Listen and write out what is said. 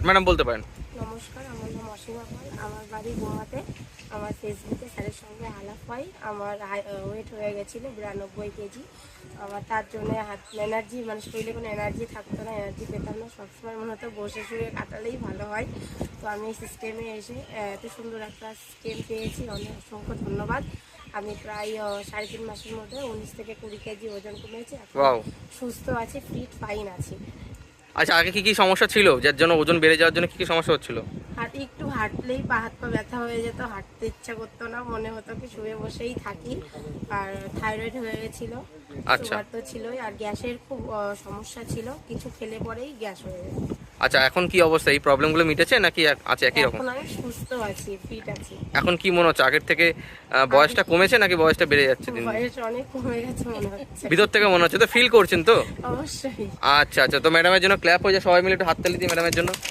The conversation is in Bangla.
ম্যাডাম বলতে পারেন। নমস্কার, আমার নাম অসীমা পাল। আমার বাড়ি গোয়াতে। আমার ফেসবুকে স্যারের সঙ্গে আলাপ হয়। আমার ওয়েট হয়ে গেছিলো 92 কেজি। আমার তার জন্য হাত এনার্জি, মানে শরীরে কোনো এনার্জি থাকতো না, এনার্জি পেতাম না। সবসময় মনে হতো বসে শুয়ে কাটালেই ভালো হয়। তো আমি এই সিস্টেমে এসে এত সুন্দর একটা সিস্টেম পেয়েছি, অনেক অসংখ্য ধন্যবাদ। আমি প্রায় 3.5 মাসের মধ্যে 19 থেকে 20 কেজি ওজন কমেছি। এখন ওয়াও। সুস্থ আছি, ফিট ফাইন আছি। আচ্ছা, আগে কি কি সমস্যা ছিল যার জন্য ওজন বেড়ে যাওয়ার জন্য কি কি সমস্যা হচ্ছিল? আর একটু হাঁটলেই হাত পা ব্যথা হয়ে যেত, হাঁটতে ইচ্ছা করতো না, মনে হতো কি শুয়ে বসেই থাকি। আর থাইরয়েড হয়ে গেছিলো, আচ্ছা সুগার তো ছিলই, আর গ্যাসের খুব সমস্যা ছিল, কিছু খেলে পরেই গ্যাস হয়ে যেত। আচ্ছা, এখন কি অবস্থা? এই প্রবলেমগুলো মিটেছে নাকি আছে একই রকম? এখন আমি সুস্থ আছি, ফিট আছি। এখন কি মনে হচ্ছে আগের থেকে বয়সটা কমেছে নাকি বয়সটা বেড়ে যাচ্ছে দিন দিন? বয়স অনেক কমে গেছে মনে হচ্ছে। ভিতর থেকে মনে হচ্ছে তো, ফিল করছেন তো? অবশ্যই। আচ্ছা আচ্ছা, তো ম্যাডামের জন্য ক্ল্যাপ হয়ে যায়, সবাই মিলে একটু হাততালি দিই ম্যাডামের জন্য।